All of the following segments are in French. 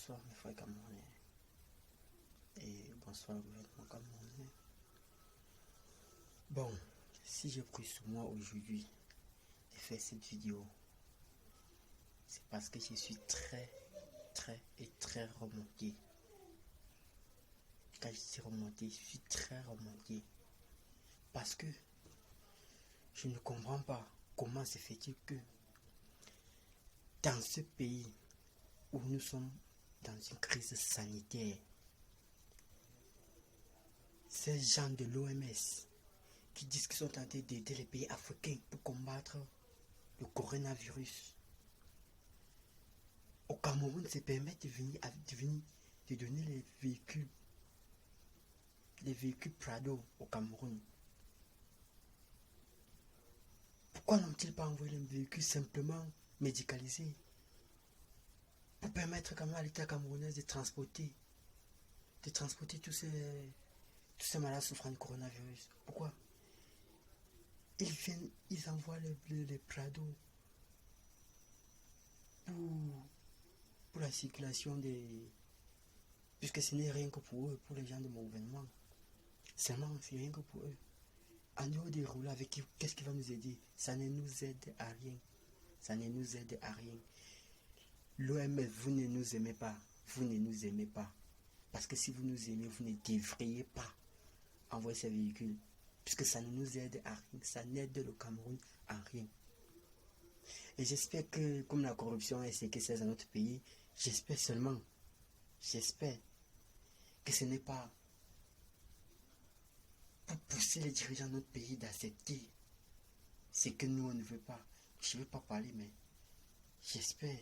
Bonsoir mes frères camerounais et bonsoir le gouvernement camerounais. Bon, si j'ai pris sur moi aujourd'hui de faire cette vidéo, c'est parce que je suis très remonté. Quand je dis remonté, je suis très remonté. Parce que je ne comprends pas comment se fait-il que dans ce pays où nous sommes dans une crise sanitaire, ces gens de l'OMS qui disent qu'ils sont en train d'aider les pays africains pour combattre le coronavirus, au Cameroun se permettent de donner les véhicules Prado au Cameroun. Pourquoi n'ont-ils pas envoyé les véhicules simplement médicalisés pour permettre quand même à l'État camerounais de transporter tous ces malades souffrant du coronavirus? Pourquoi ils envoient les Prado pour la circulation puisque ce n'est rien que pour eux, pour les gens de mon gouvernement. Seulement, c'est rien que pour eux. En dehors des rouleaux avec qu'est-ce qui va nous aider? Ça ne nous aide à rien. Ça ne nous aide à rien. L'OMS, vous ne nous aimez pas. Vous ne nous aimez pas. Parce que si vous nous aimez, vous ne devriez pas envoyer ces véhicules. Puisque ça ne nous aide à rien. Ça n'aide le Cameroun à rien. Et j'espère que, comme la corruption est séquestrée dans notre pays, j'espère que ce n'est pas pour pousser les dirigeants de notre pays d'accepter ce que nous on ne veut pas. Je ne veux pas parler, mais j'espère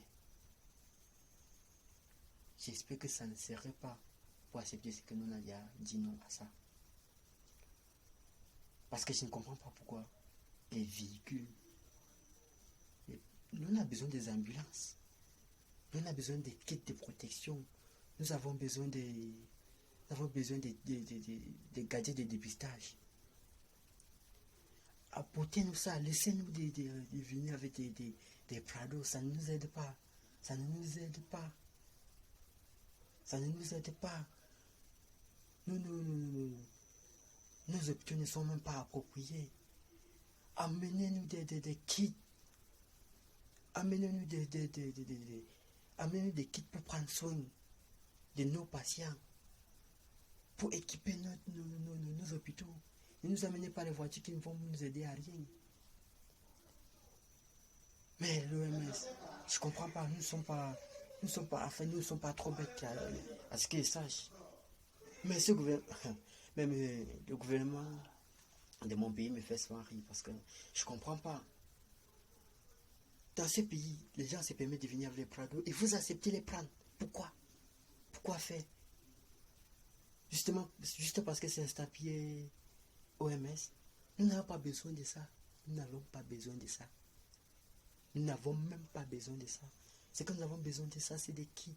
que ça ne serait pas pour accepter ce que nous on a dit non à ça. Parce que je ne comprends pas pourquoi les véhicules. Nous on a besoin des ambulances. Nous on a besoin des kits de protection. Nous avons besoin des gadgets de dépistage. Apportez-nous ça, laissez-nous venir avec des Prado, ça ne nous aide pas. Ça ne nous aide pas. Ça ne nous aide pas. Nos hôpitaux ne sont même pas appropriés. Amenez-nous des kits. Amenez-nous amenez-nous des kits pour prendre soin de nos patients. Pour équiper nos hôpitaux. Ne nous amenez pas les voitures qui ne vont nous aider à rien. Mais l'OMS, je comprends pas, nous ne sommes pas trop bêtes à ce qu'ils sachent. Mais le gouvernement de mon pays me fait souvent rire parce que je comprends pas. Dans ce pays, les gens se permettent de venir avec les Prado et vous acceptez les prendre. Pourquoi? Pourquoi faire? Juste parce que c'est un stapier OMS. Nous n'avons pas besoin de ça. Nous n'avons pas besoin de ça. Nous n'avons même pas besoin de ça. Ce que nous avons besoin de ça, c'est des kits.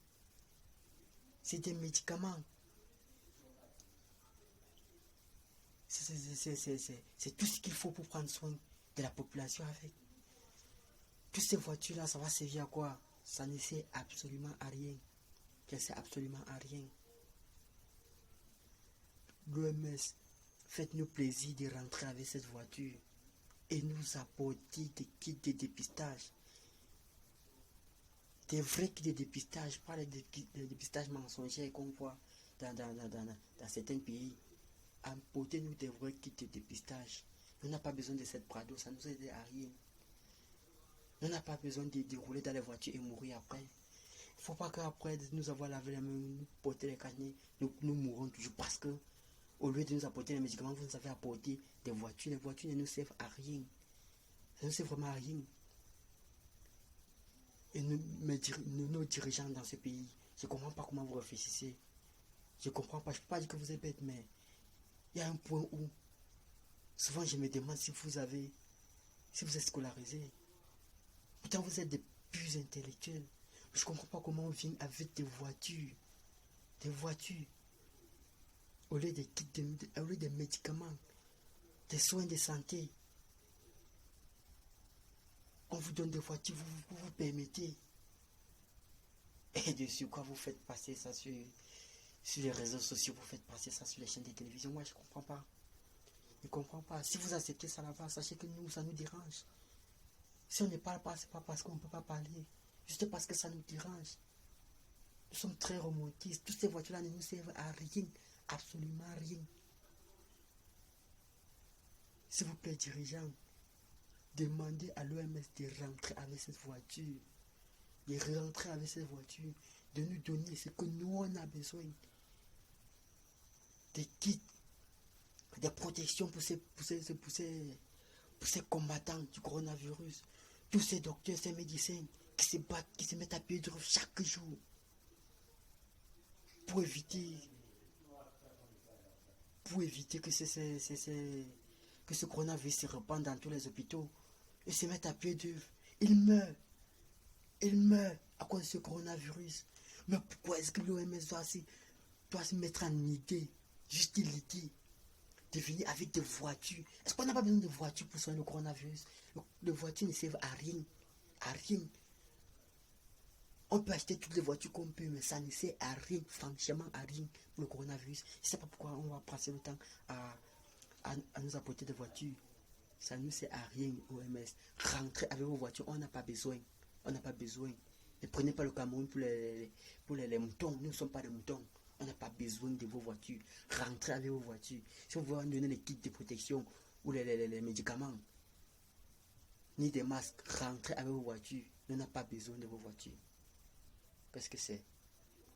C'est des médicaments. C'est tout ce qu'il faut pour prendre soin de la population avec. Toutes ces voitures-là, ça va servir à quoi? Ça ne sert absolument à rien. Ça ne sert absolument à rien. L'OMS, faites-nous plaisir de rentrer avec cette voiture et nous apporter des kits de dépistage. Des vrais kits de dépistage, pas les dépistages mensongers qu'on voit dans certains pays. Apportez-nous des vrais kits de dépistage. On n'a pas besoin de cette Prado, ça ne nous aide à rien. On n'a pas besoin de rouler dans les voitures et mourir après. Il ne faut pas qu'après nous avoir lavé les mains, nous porter les canets, nous mourrons toujours parce que au lieu de nous apporter les médicaments, vous nous avez apporté des voitures. Les voitures ne nous servent à rien. Ça ne sert vraiment à rien. Et nos dirigeants dans ce pays, je ne comprends pas comment vous réfléchissez. Je ne comprends pas. Je ne peux pas dire que vous êtes bête, mais il y a un point où souvent je me demande si vous êtes scolarisé. Pourtant vous êtes des plus intellectuels. Je ne comprends pas comment on vient avec des voitures. Des voitures. Au lieu des médicaments, des soins de santé. On vous donne des voitures, vous permettez. Et dessus, quoi, vous faites passer ça sur les réseaux sociaux, vous faites passer ça sur les chaînes de télévision. Moi, je comprends pas. Je comprends pas. Si vous acceptez ça là-bas, sachez que nous, ça nous dérange. Si on ne parle pas, c'est pas parce qu'on ne peut pas parler. Juste parce que ça nous dérange. Nous sommes très romantistes. Toutes ces voitures-là ne nous servent à rien. Absolument rien. S'il vous plaît, dirigeants, demandez à l'OMS de rentrer avec cette voiture. De rentrer avec cette voiture. De nous donner ce que nous, on a besoin. Des kits. Des protections pour ces combattants du coronavirus. Tous ces docteurs, ces médecins qui se battent, qui se mettent à pied d'œuvre chaque jour pour éviter que ce coronavirus se répande dans tous les hôpitaux. Ils se mettent à pied d'œuvre. Ils meurent à cause de ce coronavirus. Mais pourquoi est-ce que l'OMS doit se mettre en idée, juste l'idée de venir avec des voitures? Est-ce qu'on n'a pas besoin de voitures pour soigner le coronavirus? Les voitures ne servent à rien. À rien. On peut acheter toutes les voitures qu'on peut, mais ça ne sert à rien, franchement à rien pour le coronavirus. Je ne sais pas pourquoi on va passer le temps à nous apporter des voitures. Ça ne sert à rien, OMS. Rentrez avec vos voitures, on n'a pas besoin. On n'a pas besoin. Ne prenez pas le Cameroun pour les moutons. Nous ne sommes pas des moutons. On n'a pas besoin de vos voitures. Rentrez avec vos voitures. Si vous voulez donner les kits de protection ou les médicaments, ni des masques, rentrez avec vos voitures. Nous n'avons pas besoin de vos voitures. Qu'est-ce que c'est?